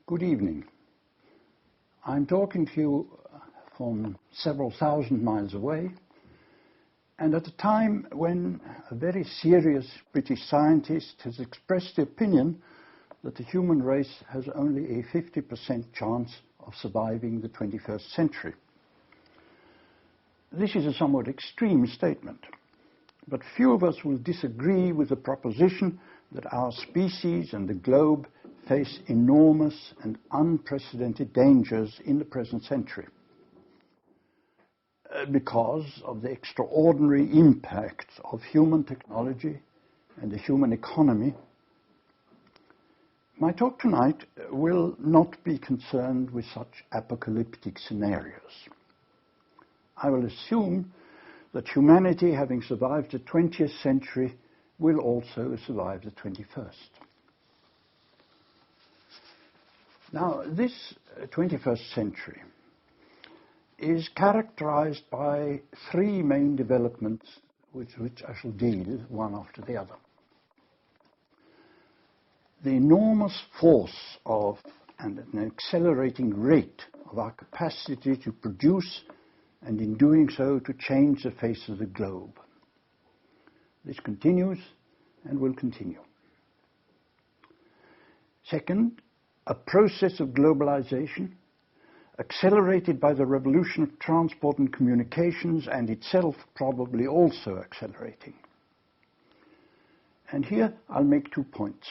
Good evening. I'm talking to you from several thousand miles away, and at a time when a very serious British scientist has expressed the opinion that the human race has only a 50% chance of surviving the 21st century. This is a somewhat extreme statement, but few of us will disagree with the proposition that our species and the globe face enormous and unprecedented dangers in the present century because of the extraordinary impact of human technology and the human economy. My talk tonight will not be concerned with such apocalyptic scenarios. I will assume that humanity, having survived the 20th century, will also survive the 21st. Now, this 21st century is characterized by three main developments with which I shall deal one after the other. The enormous force of and an accelerating rate of our capacity to produce and in doing so to change the face of the globe. This continues and will continue. Second, a process of globalization accelerated by the revolution of transport and communications, and itself probably also accelerating. And here I'll make 2 points.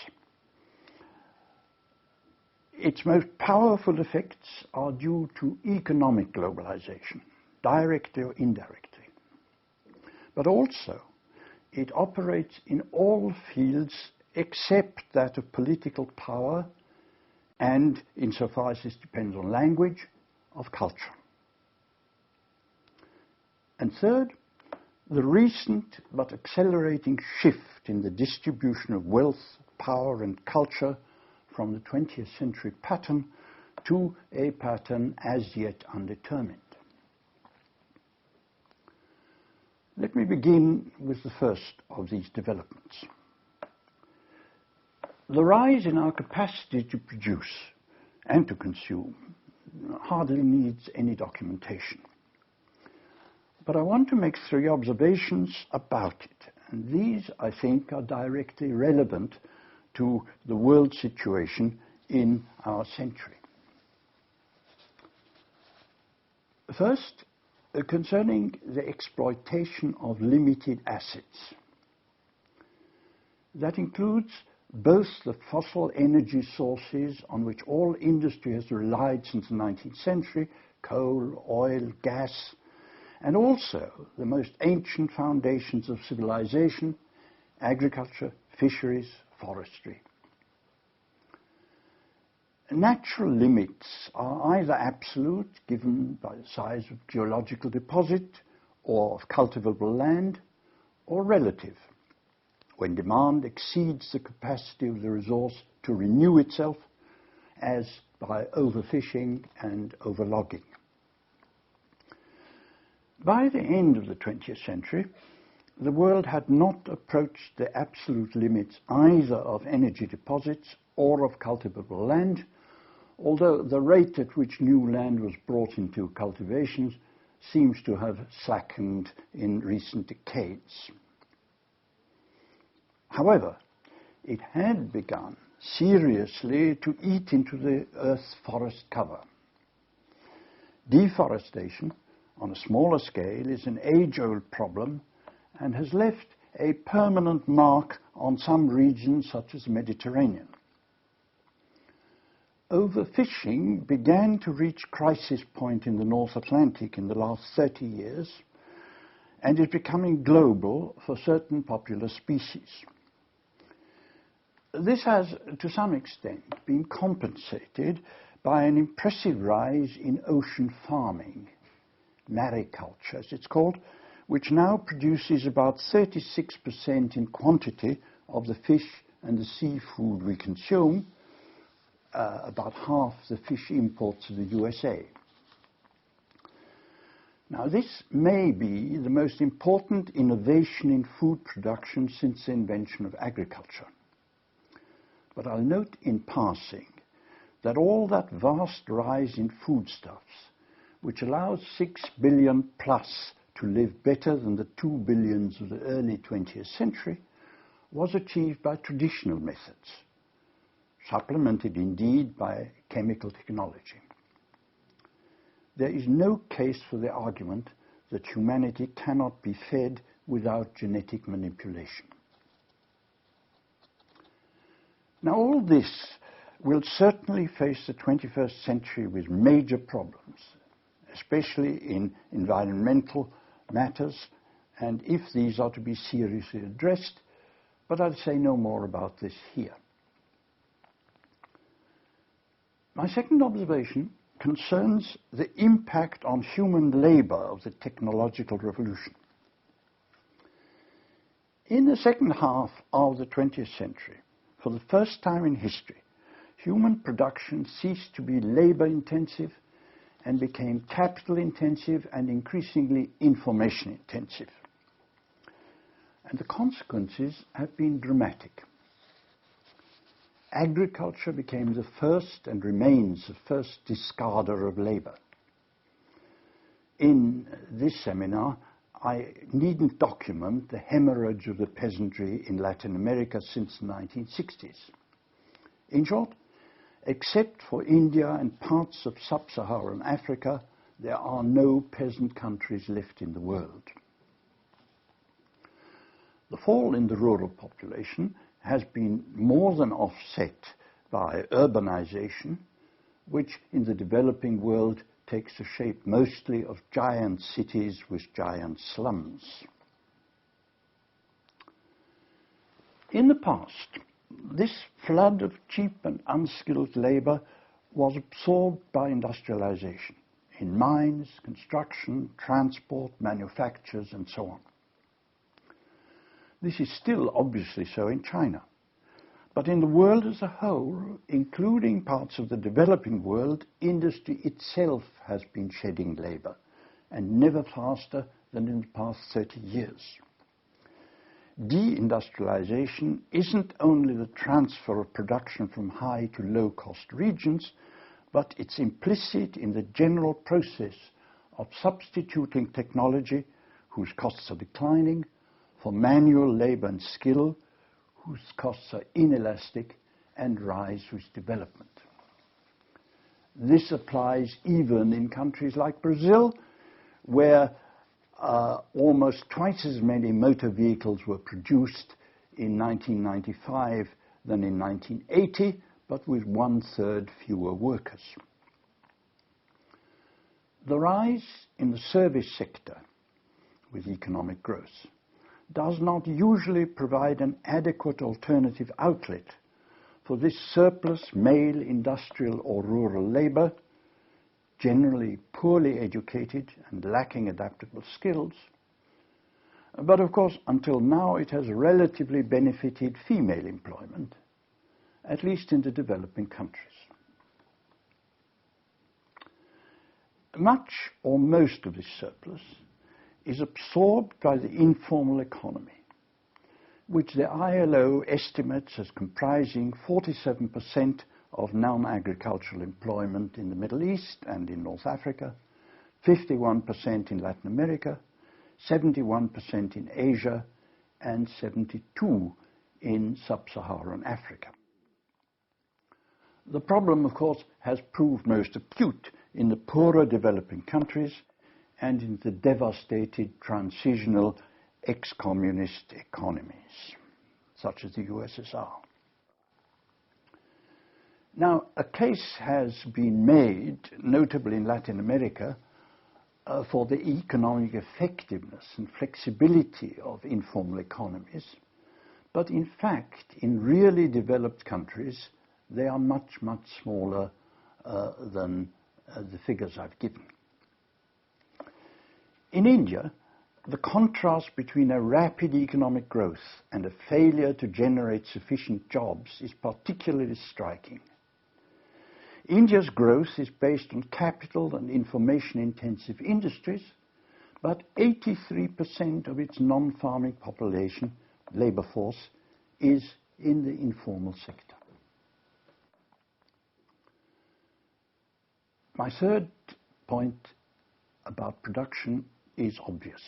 Its most powerful effects are due to economic globalization, directly or indirectly. But also, it operates in all fields except that of political power and, insofar as this depends on language, of culture. And third, the recent but accelerating shift in the distribution of wealth, power and culture from the 20th century pattern to a pattern as yet undetermined. Let me begin with the first of these developments. The rise in our capacity to produce and to consume hardly needs any documentation. But I want to make 3 observations about it, and these, I think, are directly relevant to the world situation in our century. First, concerning the exploitation of limited assets. That includes both the fossil energy sources on which all industry has relied since the 19th century, coal, oil, gas, and also the most ancient foundations of civilization, agriculture, fisheries, forestry. Natural limits are either absolute, given by the size of geological deposit or of cultivable land, or relative, when demand exceeds the capacity of the resource to renew itself, as by overfishing and overlogging. By the end of the 20th century, the world had not approached the absolute limits either of energy deposits or of cultivable land, although the rate at which new land was brought into cultivation seems to have slackened in recent decades. However, it had begun seriously to eat into the Earth's forest cover. Deforestation, on a smaller scale, is an age-old problem and has left a permanent mark on some regions such as the Mediterranean. Overfishing began to reach crisis point in the North Atlantic in the last 30 years and is becoming global for certain popular species. This has, to some extent, been compensated by an impressive rise in ocean farming, mariculture as it's called, which now produces about 36% in quantity of the fish and the seafood we consume, about half the fish imports of the USA. Now, this may be the most important innovation in food production since the invention of agriculture. But I'll note in passing that all that vast rise in foodstuffs, which allows 6 billion plus to live better than the 2 billions of the early 20th century, was achieved by traditional methods, supplemented indeed by chemical technology. There is no case for the argument that humanity cannot be fed without genetic manipulation. Now, all this will certainly face the 21st century with major problems, especially in environmental matters, and if these are to be seriously addressed, but I'll say no more about this here. My second observation concerns the impact on human labor of the technological revolution. In the second half of the 20th century, for the first time in history, human production ceased to be labor-intensive and became capital-intensive and increasingly information-intensive. And the consequences have been dramatic. Agriculture became the first and remains the first discarder of labor. In this seminar, I needn't document the hemorrhage of the peasantry in Latin America since the 1960s. In short, except for India and parts of sub-Saharan Africa, there are no peasant countries left in the world. The fall in the rural population has been more than offset by urbanization, which in the developing world takes the shape mostly of giant cities with giant slums. In the past, this flood of cheap and unskilled labor was absorbed by industrialization in mines, construction, transport, manufactures, and so on. This is still obviously so in China. But in the world as a whole, including parts of the developing world, industry itself has been shedding labor, and never faster than in the past 30 years. Deindustrialization isn't only the transfer of production from high to low-cost regions, but it's implicit in the general process of substituting technology, whose costs are declining, for manual labor and skill, whose costs are inelastic and rise with development. This applies even in countries like Brazil, where almost twice as many motor vehicles were produced in 1995 than in 1980, but with 1/3 fewer workers. The rise in the service sector with economic growth does not usually provide an adequate alternative outlet for this surplus male industrial or rural labor, generally poorly educated and lacking adaptable skills. But of course, until now, it has relatively benefited female employment, at least in the developing countries. Much or most of this surplus is absorbed by the informal economy, which the ILO estimates as comprising 47% of non-agricultural employment in the Middle East and in North Africa, 51% in Latin America, 71% in Asia, and 72% in sub-Saharan Africa. The problem, of course, has proved most acute in the poorer developing countries and in the devastated transitional ex-communist economies, such as the USSR. Now, a case has been made, notably in Latin America, for the economic effectiveness and flexibility of informal economies, but in fact, in really developed countries, they are much, much smaller than the figures I've given. In India, the contrast between a rapid economic growth and a failure to generate sufficient jobs is particularly striking. India's growth is based on capital and information-intensive industries, but 83% of its non-farming population, labor force, is in the informal sector. My third point about production is obvious.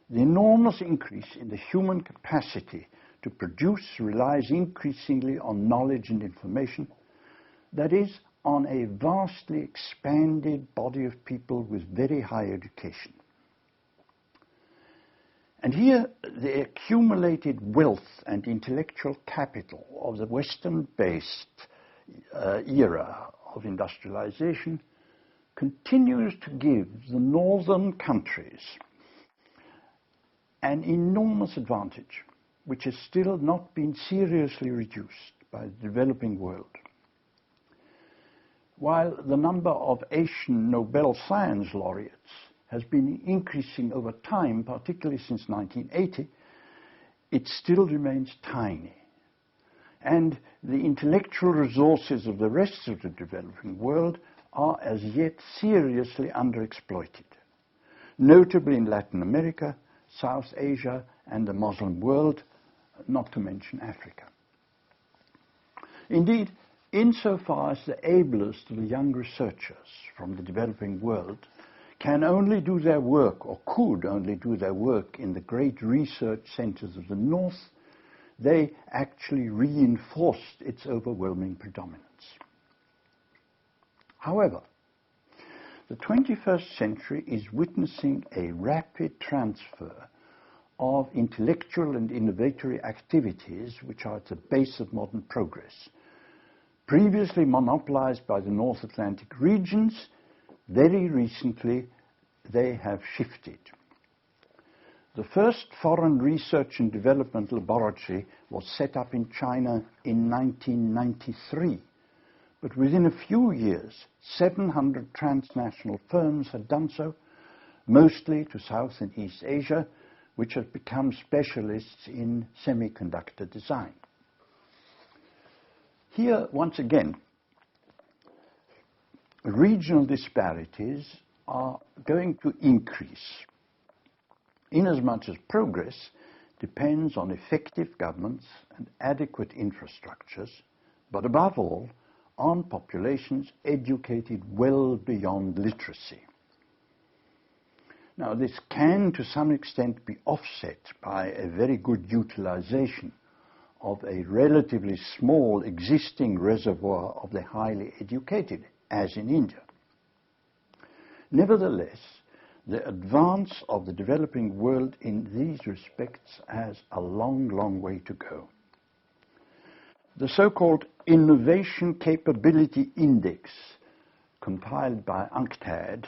The enormous increase in the human capacity to produce relies increasingly on knowledge and information, that is, on a vastly expanded body of people with very high education. And here the accumulated wealth and intellectual capital of the Western-based era of industrialization continues to give the northern countries an enormous advantage, which has still not been seriously reduced by the developing world. While the number of Asian Nobel Science laureates has been increasing over time, particularly since 1980, it still remains tiny. And the intellectual resources of the rest of the developing world are as yet seriously underexploited, notably in Latin America, South Asia, and the Muslim world, not to mention Africa. Indeed, insofar as the ablest of the young researchers from the developing world can only do their work, or could only do their work, in the great research centers of the North, they actually reinforced its overwhelming predominance. However, the 21st century is witnessing a rapid transfer of intellectual and innovatory activities which are at the base of modern progress. Previously monopolized by the North Atlantic regions, very recently they have shifted. The first foreign research and development laboratory was set up in China in 1993. But within a few years, 700 transnational firms had done so, mostly to South and East Asia, which have become specialists in semiconductor design. Here, once again, regional disparities are going to increase, inasmuch as progress depends on effective governments and adequate infrastructures, but above all, on populations educated well beyond literacy. Now, this can, to some extent, be offset by a very good utilization of a relatively small existing reservoir of the highly educated, as in India. Nevertheless, the advance of the developing world in these respects has a long, long way to go. The so-called Innovation Capability Index, compiled by UNCTAD,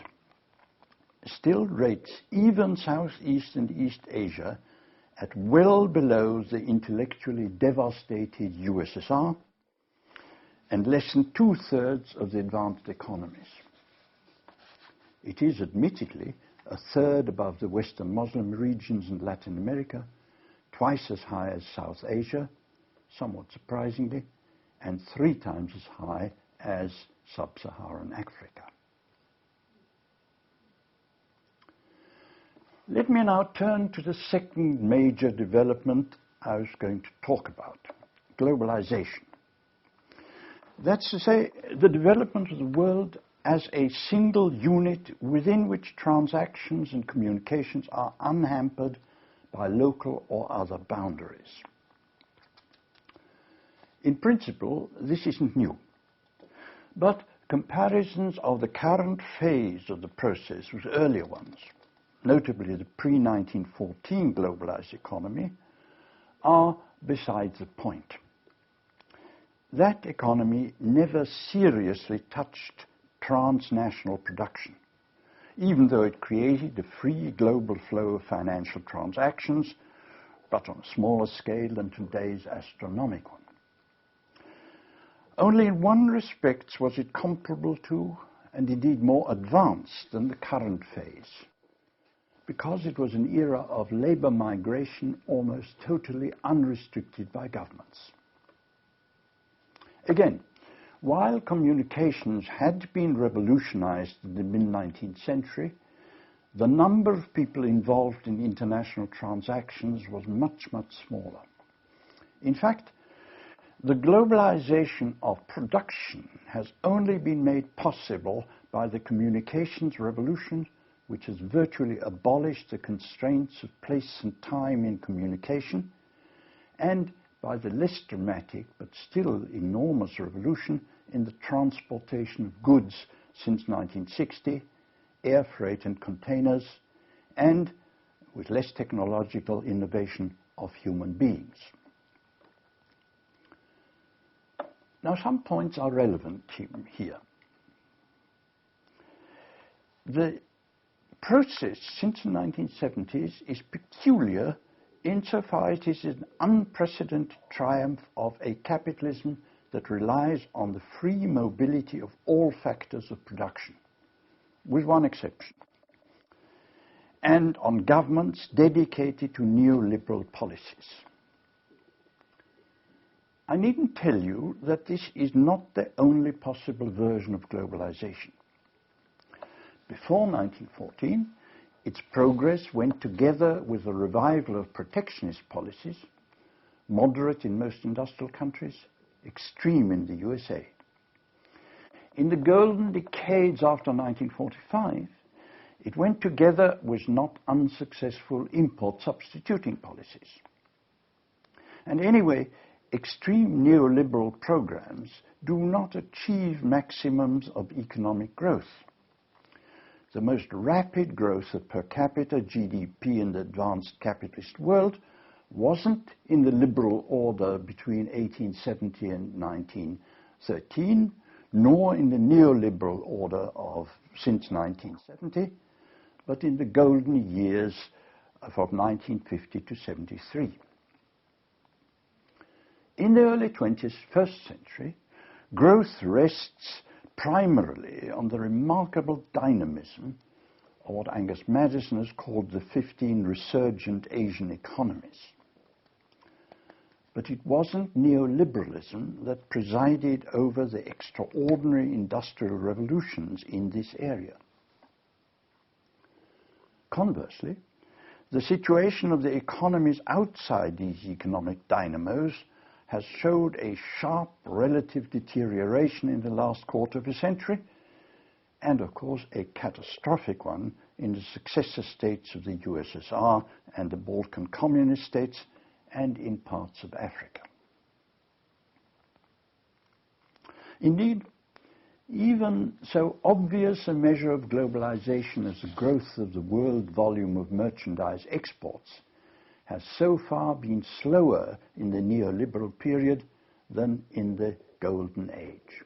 still rates even Southeast and East Asia at well below the intellectually devastated USSR and less than two-thirds of the advanced economies. It is admittedly a third above the Western Muslim regions and Latin America, twice as high as South Asia, somewhat surprisingly, and 3 times as high as sub-Saharan Africa. Let me now turn to the second major development I was going to talk about, globalization. That's to say, the development of the world as a single unit within which transactions and communications are unhampered by local or other boundaries. In principle, this isn't new, but comparisons of the current phase of the process with earlier ones, notably the pre-1914 globalized economy, are besides the point. That economy never seriously touched transnational production, even though it created a free global flow of financial transactions, but on a smaller scale than today's astronomic one. Only in one respect was it comparable to, and indeed more advanced than, the current phase, because it was an era of labor migration almost totally unrestricted by governments. Again, while communications had been revolutionized in the mid-19th century, the number of people involved in international transactions was much, much smaller. In fact, The globalization of production has only been made possible by the communications revolution, which has virtually abolished the constraints of place and time in communication, and by the less dramatic but still enormous revolution in the transportation of goods since 1960, air freight and containers, and, with less technological innovation, of human beings. Now, some points are relevant here. The process since the 1970s is peculiar insofar as it is an unprecedented triumph of a capitalism that relies on the free mobility of all factors of production, with one exception, and on governments dedicated to neoliberal policies. I needn't tell you that this is not the only possible version of globalization. Before 1914, its progress went together with a revival of protectionist policies, moderate in most industrial countries, extreme in the USA. In the golden decades after 1945, it went together with not unsuccessful import substituting policies. And anyway, extreme neoliberal programs do not achieve maximums of economic growth. The most rapid growth of per capita GDP in the advanced capitalist world wasn't in the liberal order between 1870 and 1913, nor in the neoliberal order of since 1970, but in the golden years from 1950 to 73. In the early 21st century, growth rests primarily on the remarkable dynamism of what Angus Maddison has called the 15 resurgent Asian economies. But it wasn't neoliberalism that presided over the extraordinary industrial revolutions in this area. Conversely, the situation of the economies outside these economic dynamos has showed a sharp relative deterioration in the last quarter of a century, and of course a catastrophic one in the successor states of the USSR and the Balkan communist states, and in parts of Africa. Indeed, even so obvious a measure of globalization as the growth of the world volume of merchandise exports has so far been slower in the neoliberal period than in the golden age.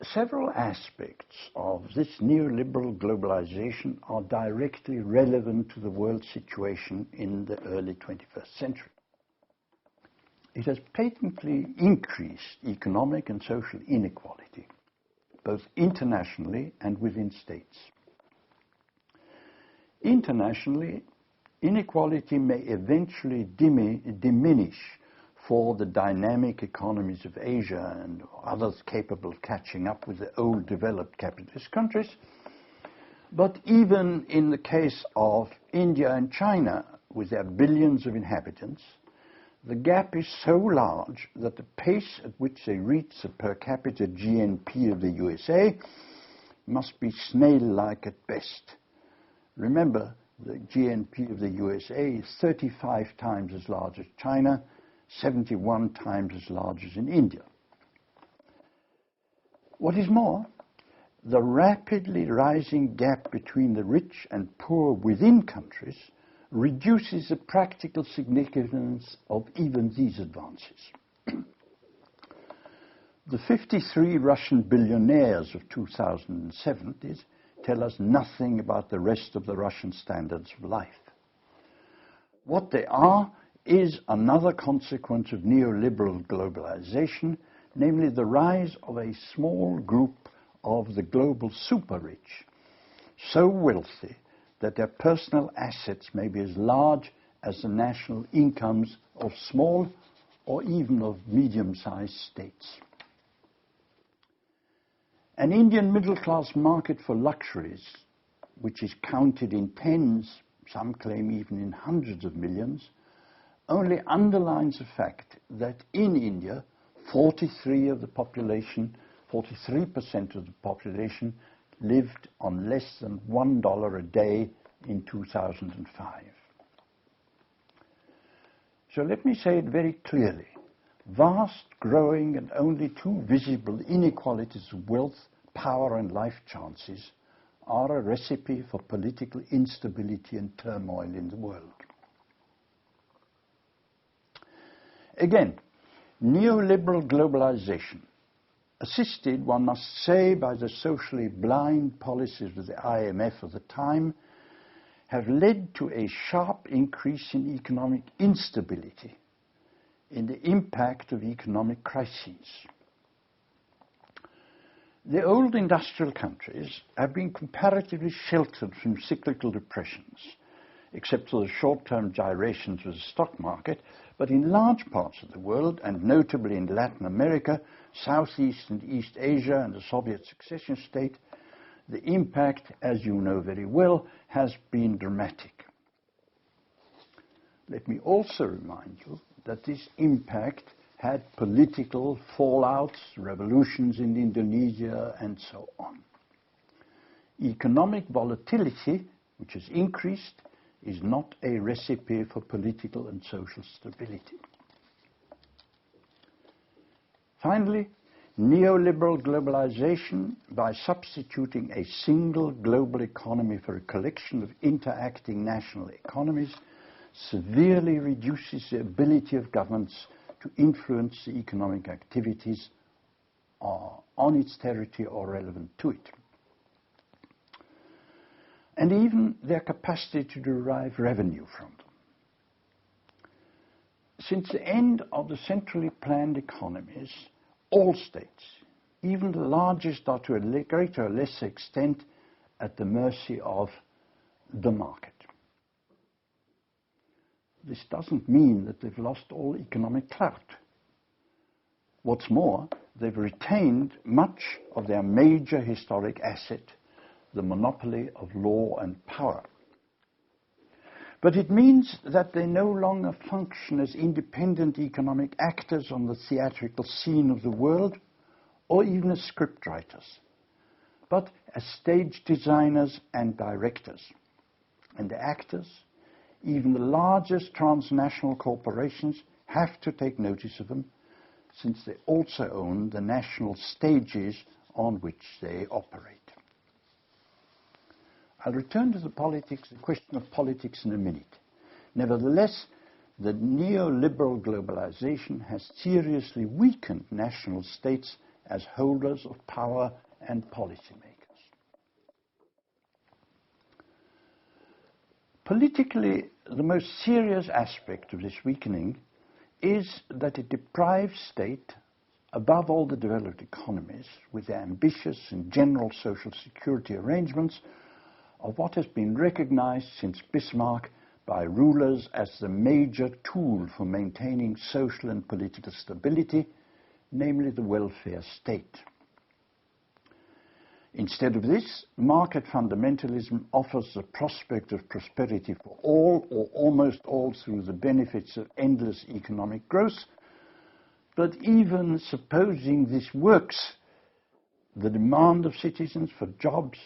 Several aspects of this neoliberal globalization are directly relevant to the world situation in the early 21st century. It has patently increased economic and social inequality, both internationally and within states. Internationally, inequality may eventually diminish for the dynamic economies of Asia and others capable of catching up with the old developed capitalist countries. But even in the case of India and China, with their billions of inhabitants, the gap is so large that the pace at which they reach the per capita GNP of the USA must be snail-like at best. Remember, the GNP of the USA is 35 times as large as China, 71 times as large as in India. What is more, the rapidly rising gap between the rich and poor within countries reduces the practical significance of even these advances. The 53 Russian billionaires of 2070 tell us nothing about the rest of the Russian standards of life. What they are is another consequence of neoliberal globalization, namely the rise of a small group of the global super-rich, so wealthy that their personal assets may be as large as the national incomes of small or even of medium-sized states. An Indian middle-class market for luxuries, which is counted in tens, some claim even in hundreds of millions, only underlines the fact that in India, 43% of the population lived on less than $1 a day in 2005. So let me say it very clearly. Vast, growing, and only too visible inequalities of wealth, power, and life chances are a recipe for political instability and turmoil in the world. Again, neoliberal globalization, assisted, one must say, by the socially blind policies of the IMF of the time, have led to a sharp increase in economic instability, in the impact of economic crises. The old industrial countries have been comparatively sheltered from cyclical depressions, except for the short-term gyrations of the stock market, but in large parts of the world, and notably in Latin America, Southeast and East Asia, and the Soviet succession state, the impact, as you know very well, has been dramatic. Let me also remind you that this impact had political fallouts, revolutions in Indonesia, and so on. Economic volatility, which has increased, is not a recipe for political and social stability. Finally, neoliberal globalization, by substituting a single global economy for a collection of interacting national economies, severely reduces the ability of governments to influence the economic activities on its territory or relevant to it, and even their capacity to derive revenue from them. Since the end of the centrally planned economies, all states, even the largest, are to a greater or lesser extent at the mercy of the market. This doesn't mean that they've lost all economic clout. What's more, they've retained much of their major historic asset, the monopoly of law and power. But it means that they no longer function as independent economic actors on the theatrical scene of the world, or even as scriptwriters, but as stage designers and directors. And the actors, even the largest transnational corporations, have to take notice of them, since they also own the national stages on which they operate. I'll return to the question of politics in a minute. Nevertheless, the neoliberal globalization has seriously weakened national states as holders of power and policymakers. Politically, the most serious aspect of this weakening is that it deprives state, above all the developed economies, with their ambitious and general social security arrangements, of what has been recognized since Bismarck by rulers as the major tool for maintaining social and political stability, namely the welfare state. Instead of this, market fundamentalism offers the prospect of prosperity for all, or almost all, through the benefits of endless economic growth. But even supposing this works, the demand of citizens for jobs,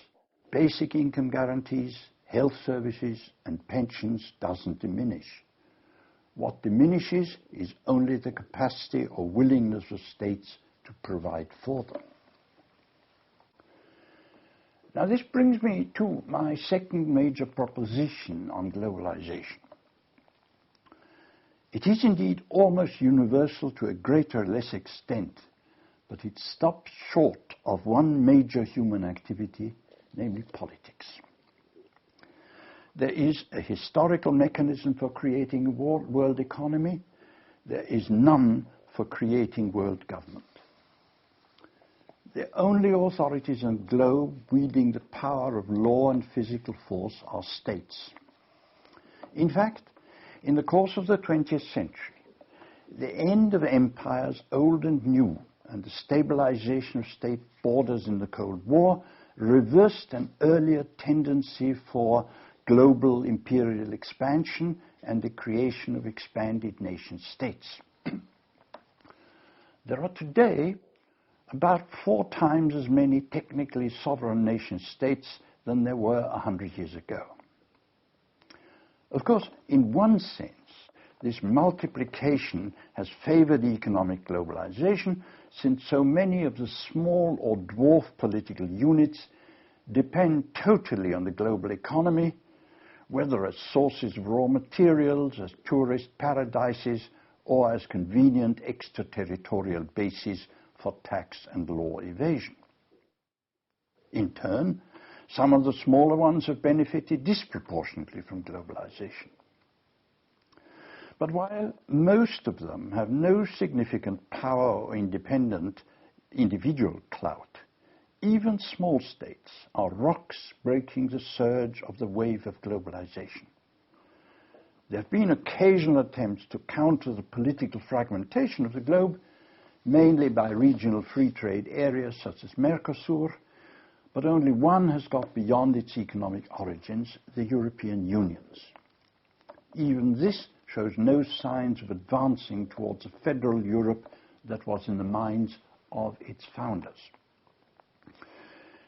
basic income guarantees, health services, and pensions doesn't diminish. What diminishes is only the capacity or willingness of states to provide for them. Now, this brings me to my second major proposition on globalization. It is indeed almost universal to a greater or less extent, but it stops short of one major human activity, namely politics. There is a historical mechanism for creating a world economy. There is none for creating world government. The only authorities on the globe wielding the power of law and physical force are states. In fact, in the course of the 20th century, the end of empires old and new and the stabilization of state borders in the Cold War reversed an earlier tendency for global imperial expansion and the creation of expanded nation-states. There are today about 4 times as many technically sovereign nation-states than there were 100 years ago. Of course, in one sense, this multiplication has favored economic globalization, since so many of the small or dwarf political units depend totally on the global economy, whether as sources of raw materials, as tourist paradises, or as convenient extraterritorial bases for tax and law evasion. In turn, some of the smaller ones have benefited disproportionately from globalization. But while most of them have no significant power or independent individual clout, even small states are rocks breaking the surge of the wave of globalization. There have been occasional attempts to counter the political fragmentation of the globe, mainly by regional free trade areas such as Mercosur, but only one has got beyond its economic origins, the European Union's. Even this shows no signs of advancing towards a federal Europe that was in the minds of its founders.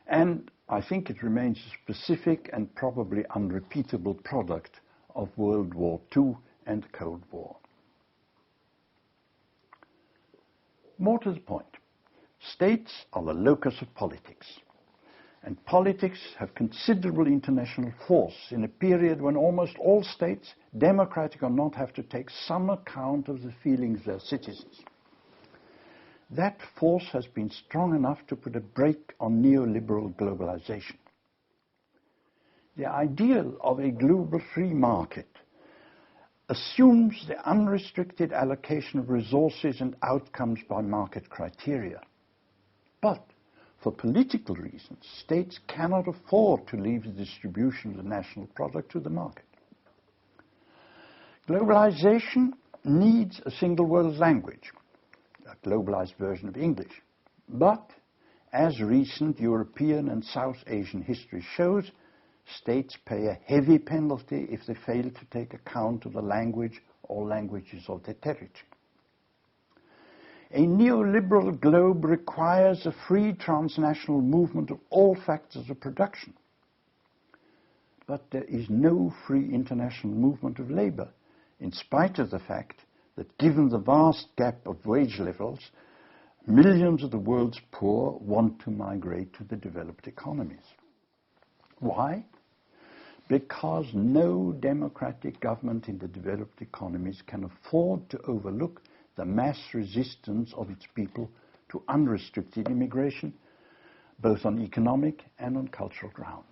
And I think it remains a specific and probably unrepeatable product of World War II and the Cold War. More to the point, states are the locus of politics, and politics have considerable international force in a period when almost all states, democratic or not, have to take some account of the feelings of their citizens. That force has been strong enough to put a brake on neoliberal globalization. The ideal of a global free market assumes the unrestricted allocation of resources and outcomes by market criteria. But for political reasons, states cannot afford to leave the distribution of the national product to the market. Globalization needs a single world language, a globalized version of English. But, as recent European and South Asian history shows, states pay a heavy penalty if they fail to take account of the language or languages of their territory. A neoliberal globe requires a free transnational movement of all factors of production. But there is no free international movement of labor, in spite of the fact that, given the vast gap of wage levels, millions of the world's poor want to migrate to the developed economies. Why? Because no democratic government in the developed economies can afford to overlook the mass resistance of its people to unrestricted immigration, both on economic and on cultural grounds.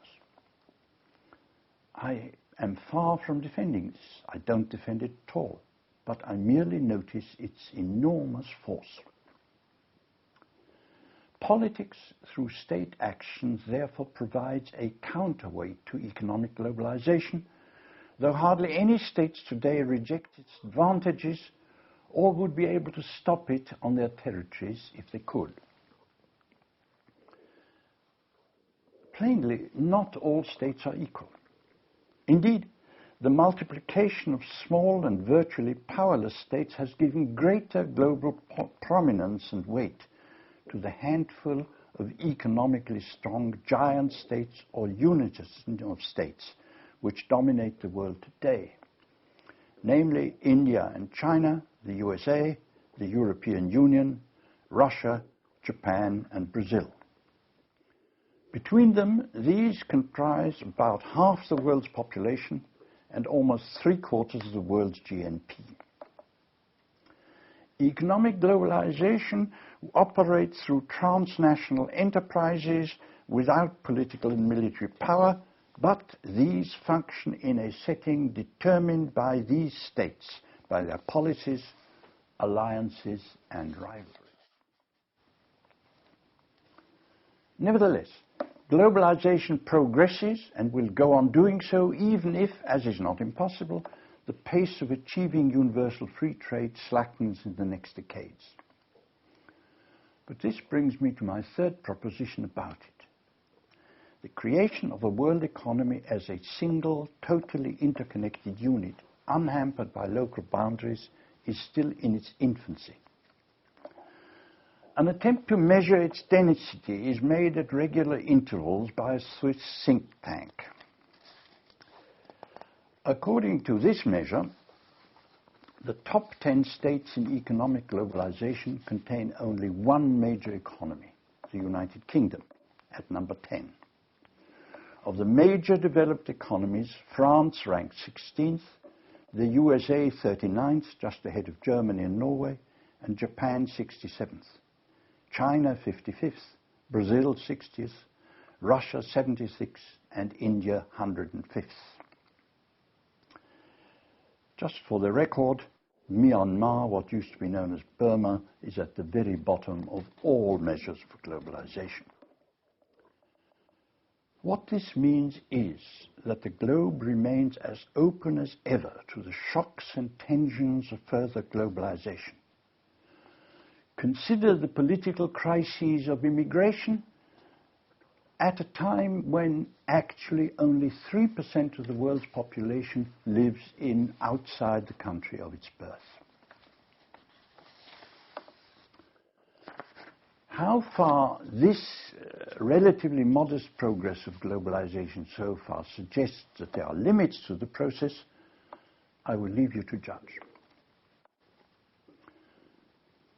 I am far from defending this. I don't defend it at all, but I merely notice its enormous force. Politics through state actions therefore provides a counterweight to economic globalization, though hardly any states today reject its advantages or would be able to stop it on their territories if they could. Plainly, not all states are equal. Indeed, the multiplication of small and virtually powerless states has given greater global prominence and weight to the handful of economically strong giant states or units of states which dominate the world today, namely India and China, the USA, the European Union, Russia, Japan, and Brazil. Between them, these comprise about half the world's population and almost 3/4 of the world's GNP. Economic globalization operates through transnational enterprises without political and military power, but these function in a setting determined by these states, by their policies, alliances, and rivalries. Nevertheless, globalization progresses and will go on doing so even if, as is not impossible, the pace of achieving universal free trade slackens in the next decades. But this brings me to my third proposition about it. The creation of a world economy as a single, totally interconnected unit unhampered by local boundaries, is still in its infancy. An attempt to measure its density is made at regular intervals by a Swiss think tank. According to this measure, the top 10 states in economic globalization contain only one major economy, the United Kingdom, at number 10. Of the major developed economies, France ranks 16th, the USA 39th, just ahead of Germany and Norway, and Japan 67th. China 55th, Brazil 60th, Russia 76th, and India 105th. Just for the record, Myanmar, what used to be known as Burma, is at the very bottom of all measures for globalization. What this means is that the globe remains as open as ever to the shocks and tensions of further globalization. Consider the political crises of immigration at a time when actually only 3% of the world's population lives outside the country of its birth. How far this relatively modest progress of globalization so far suggests that there are limits to the process, I will leave you to judge.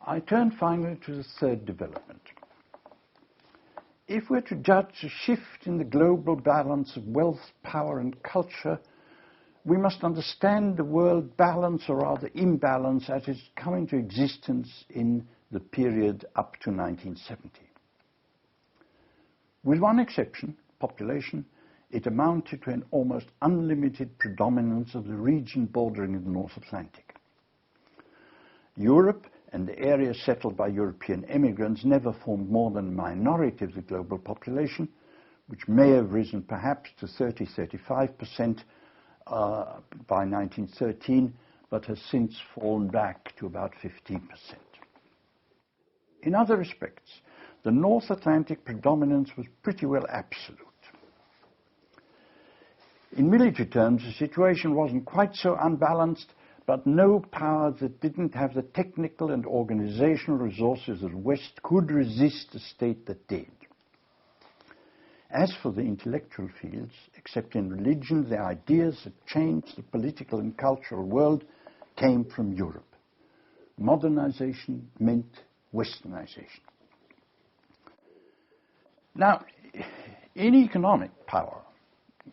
I turn finally to the third development. If we're to judge a shift in the global balance of wealth, power, and culture, we must understand the world balance, or rather imbalance, as it's come into existence in the period up to 1970. With one exception, population, it amounted to an almost unlimited predominance of the region bordering the North Atlantic. Europe and the areas settled by European immigrants never formed more than a minority of the global population, which may have risen perhaps to 30–35% by 1913, but has since fallen back to about 15%. In other respects, the North Atlantic predominance was pretty well absolute. In military terms, the situation wasn't quite so unbalanced, but no power that didn't have the technical and organizational resources of the West could resist a state that did. As for the intellectual fields, except in religion, the ideas that changed the political and cultural world came from Europe. Modernization meant Westernization. Now, in economic power,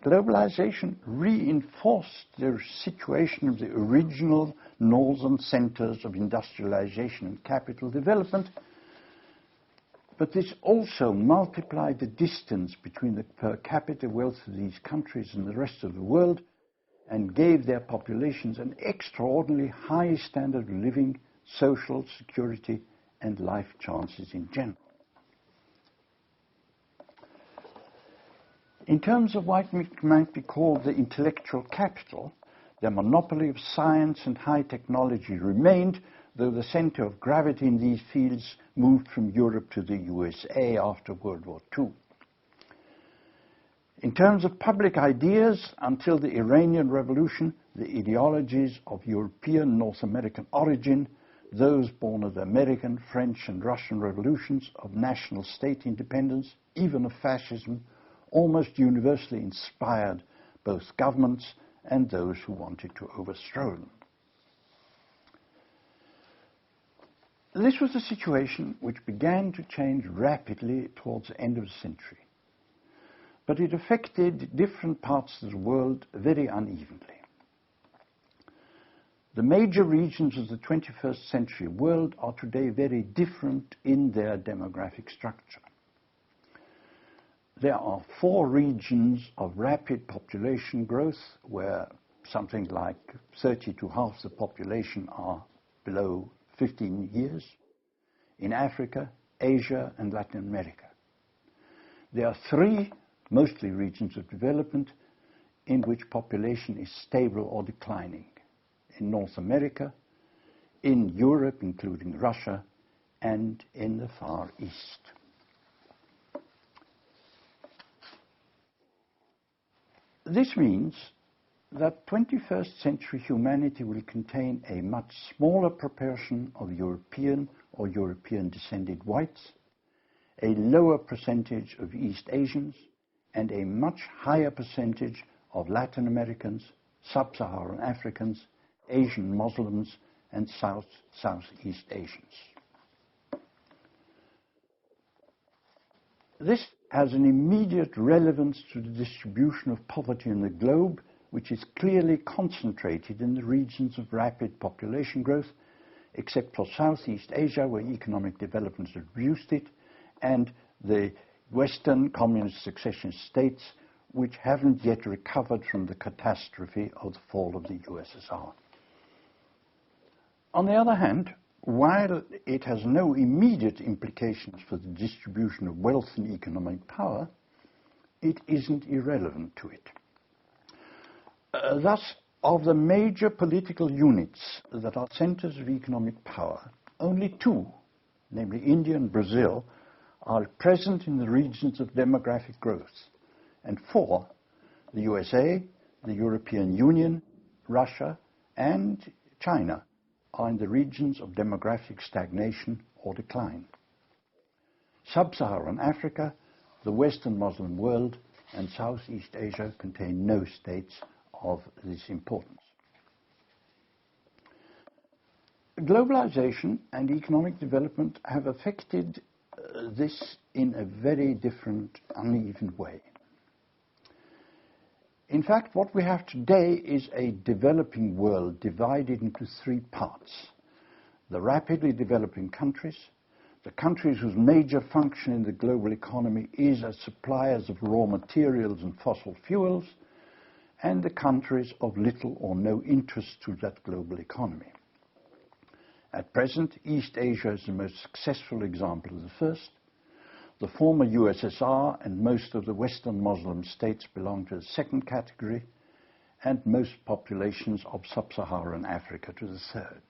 globalization reinforced the situation of the original northern centers of industrialization and capital development, but this also multiplied the distance between the per capita wealth of these countries and the rest of the world, and gave their populations an extraordinarily high standard of living, social security, and life chances in general. In terms of what might be called the intellectual capital, the monopoly of science and high technology remained, though the center of gravity in these fields moved from Europe to the USA after World War II. In terms of public ideas, until the Iranian Revolution, the ideologies of European North American origin, those born of the American, French, and Russian revolutions, of national state independence, even of fascism, almost universally inspired both governments and those who wanted to overthrow them. This was a situation which began to change rapidly towards the end of the century, but it affected different parts of the world very unevenly. The major regions of the 21st century world are today very different in their demographic structure. There are 4 regions of rapid population growth where something like 30 to half the population are below 15 years, in Africa, Asia, and Latin America. There are 3 mostly regions of development in which population is stable or declining: in North America, in Europe, including Russia, and in the Far East. This means that 21st century humanity will contain a much smaller proportion of European or European-descended whites, a lower percentage of East Asians, and a much higher percentage of Latin Americans, Sub-Saharan Africans, Asian Muslims, and Southeast Asians. This has an immediate relevance to the distribution of poverty in the globe, which is clearly concentrated in the regions of rapid population growth, except for Southeast Asia, where economic development has reduced it, and the Western communist succession states, which haven't yet recovered from the catastrophe of the fall of the USSR. On the other hand, while it has no immediate implications for the distribution of wealth and economic power, it isn't irrelevant to it. Thus, of the major political units that are centers of economic power, only two, namely India and Brazil, are present in the regions of demographic growth, and four, the USA, the European Union, Russia, and China, are in the regions of demographic stagnation or decline. Sub-Saharan Africa, the Western Muslim world, and Southeast Asia contain no states of this importance. Globalization and economic development have affected this in a very different, uneven way. In fact, what we have today is a developing world divided into three parts: the rapidly developing countries, the countries whose major function in the global economy is as suppliers of raw materials and fossil fuels, and the countries of little or no interest to that global economy. At present, East Asia is the most successful example of the first. The former USSR and most of the Western Muslim states belong to the second category, and most populations of Sub-Saharan Africa to the third.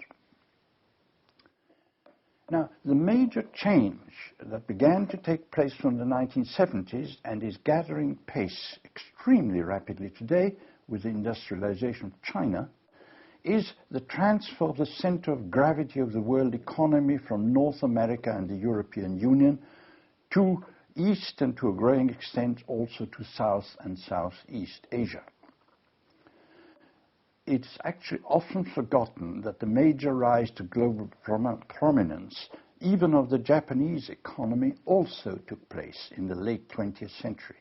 Now, the major change that began to take place from the 1970s and is gathering pace extremely rapidly today with the industrialization of China is the transfer of the center of gravity of the world economy from North America and the European Union to East, and to a growing extent also to South and Southeast Asia. It's actually often forgotten that the major rise to global prominence, even of the Japanese economy, also took place in the late 20th century.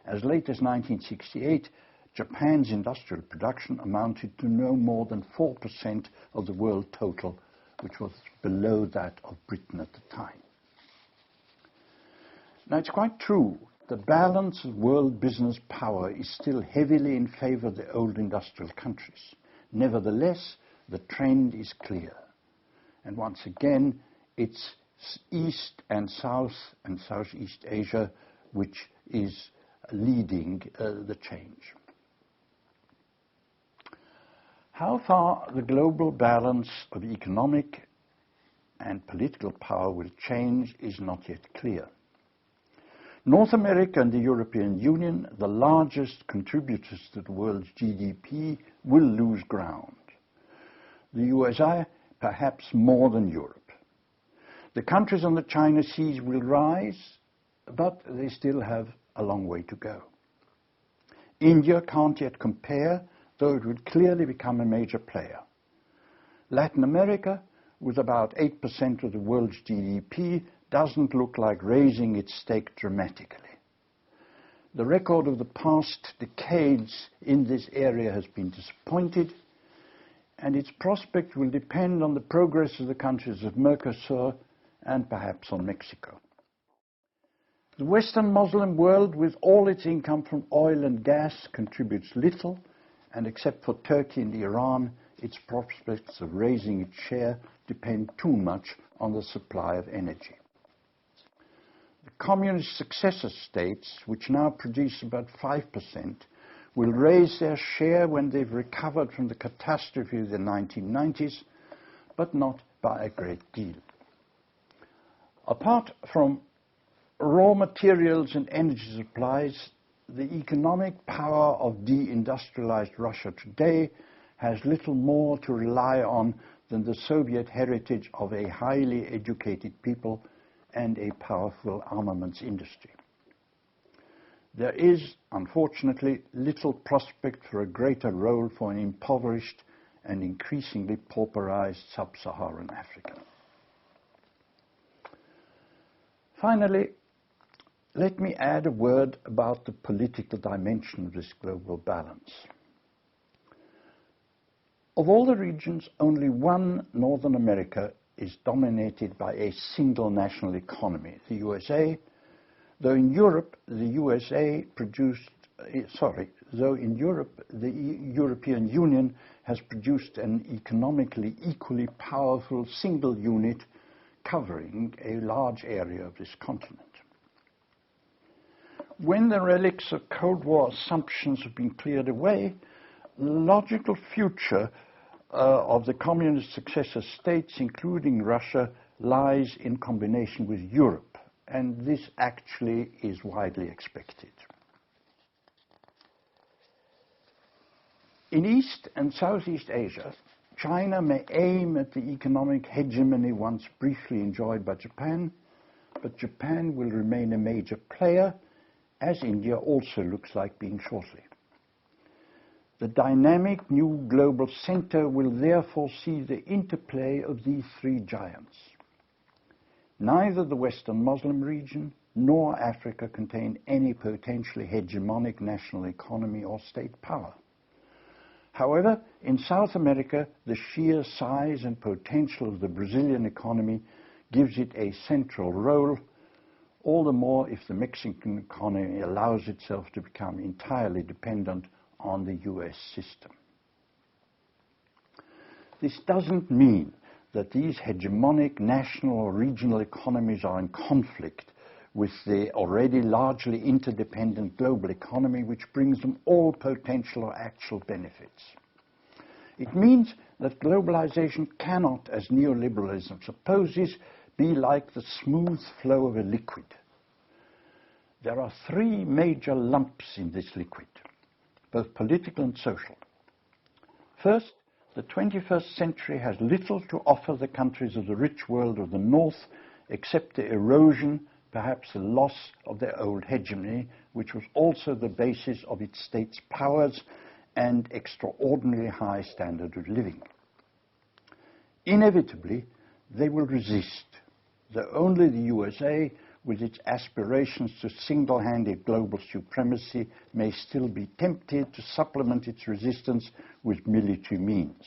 As late as 1968, Japan's industrial production amounted to no more than 4% of the world total, which was below that of Britain at the time. Now, it's quite true the balance of world business power is still heavily in favor of the old industrial countries. Nevertheless, the trend is clear. And once again, it's East and South and Southeast Asia which is leading the change. How far the global balance of economic and political power will change is not yet clear. North America and the European Union, the largest contributors to the world's GDP, will lose ground. The USA, perhaps more than Europe. The countries on the China Seas will rise, but they still have a long way to go. India can't yet compare, though it would clearly become a major player. Latin America, with about 8% of the world's GDP, doesn't look like raising its stake dramatically. The record of the past decades in this area has been disappointed, and its prospect will depend on the progress of the countries of Mercosur and perhaps on Mexico. The Western Muslim world, with all its income from oil and gas, contributes little, and except for Turkey and Iran, its prospects of raising its share depend too much on the supply of energy. The communist successor states, which now produce about 5%, will raise their share when they've recovered from the catastrophe of the 1990s, but not by a great deal. Apart from raw materials and energy supplies, the economic power of deindustrialized Russia today has little more to rely on than the Soviet heritage of a highly educated people and a powerful armaments industry. There is, unfortunately, little prospect for a greater role for an impoverished and increasingly pauperized sub-Saharan Africa. Finally, let me add a word about the political dimension of this global balance. Of all the regions, only one, Northern America, is dominated by a single national economy, the USA, though in Europe the European Union has produced an economically equally powerful single unit covering a large area of this continent. When the relics of Cold War assumptions have been cleared away, the logical future of the communist successor states, including Russia, lies in combination with Europe, and this actually is widely expected. In East and Southeast Asia, China may aim at the economic hegemony once briefly enjoyed by Japan, but Japan will remain a major player, as India also looks like being shortly. The dynamic new global center will therefore see the interplay of these three giants. Neither the Western Muslim region nor Africa contain any potentially hegemonic national economy or state power. However, in South America, the sheer size and potential of the Brazilian economy gives it a central role, all the more if the Mexican economy allows itself to become entirely dependent on the US system. This doesn't mean that these hegemonic national or regional economies are in conflict with the already largely interdependent global economy, which brings them all potential or actual benefits. It means that globalization cannot, as neoliberalism supposes, be like the smooth flow of a liquid. There are three major lumps in this liquid, both political and social. First, the 21st century has little to offer the countries of the rich world of the North except the erosion, perhaps the loss of their old hegemony, which was also the basis of its states' powers and extraordinarily high standard of living. Inevitably, they will resist, though only the USA, with its aspirations to single-handed global supremacy, may still be tempted to supplement its resistance with military means.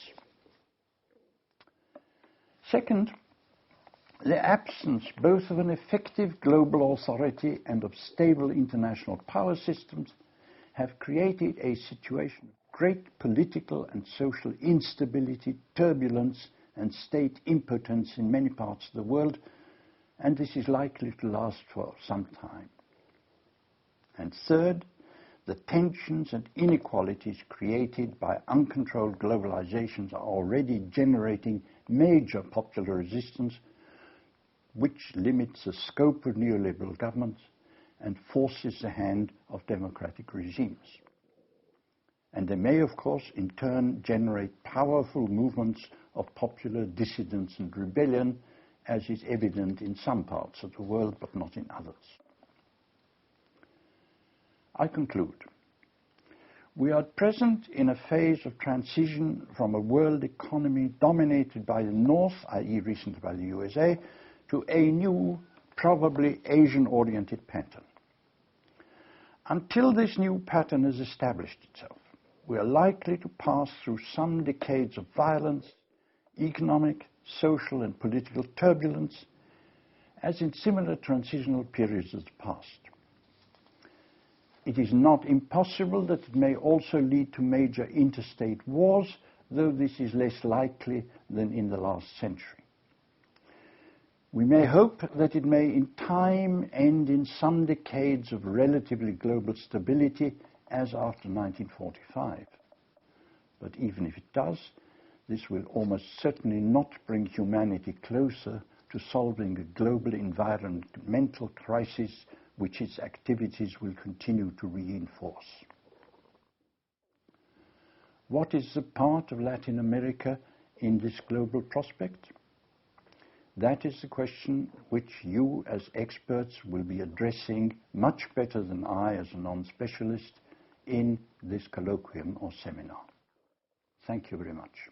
Second, the absence both of an effective global authority and of stable international power systems have created a situation of great political and social instability, turbulence, and state impotence in many parts of the world, and this is likely to last for some time. And third, the tensions and inequalities created by uncontrolled globalizations are already generating major popular resistance, which limits the scope of neoliberal governments and forces the hand of democratic regimes. And they may, of course, in turn generate powerful movements of popular dissidence and rebellion, as is evident in some parts of the world, but not in others. I conclude. We are at present in a phase of transition from a world economy dominated by the North, i.e. recently by the USA, to a new, probably Asian-oriented pattern. Until this new pattern has established itself, we are likely to pass through some decades of violence, economic, social and political turbulence, as in similar transitional periods of the past. It is not impossible that it may also lead to major interstate wars, though this is less likely than in the last century. We may hope that it may in time end in some decades of relatively global stability, as after 1945. But even if it does, this will almost certainly not bring humanity closer to solving a global environmental crisis which its activities will continue to reinforce. What is the part of Latin America in this global prospect? That is the question which you as experts will be addressing much better than I as a non-specialist in this colloquium or seminar. Thank you very much.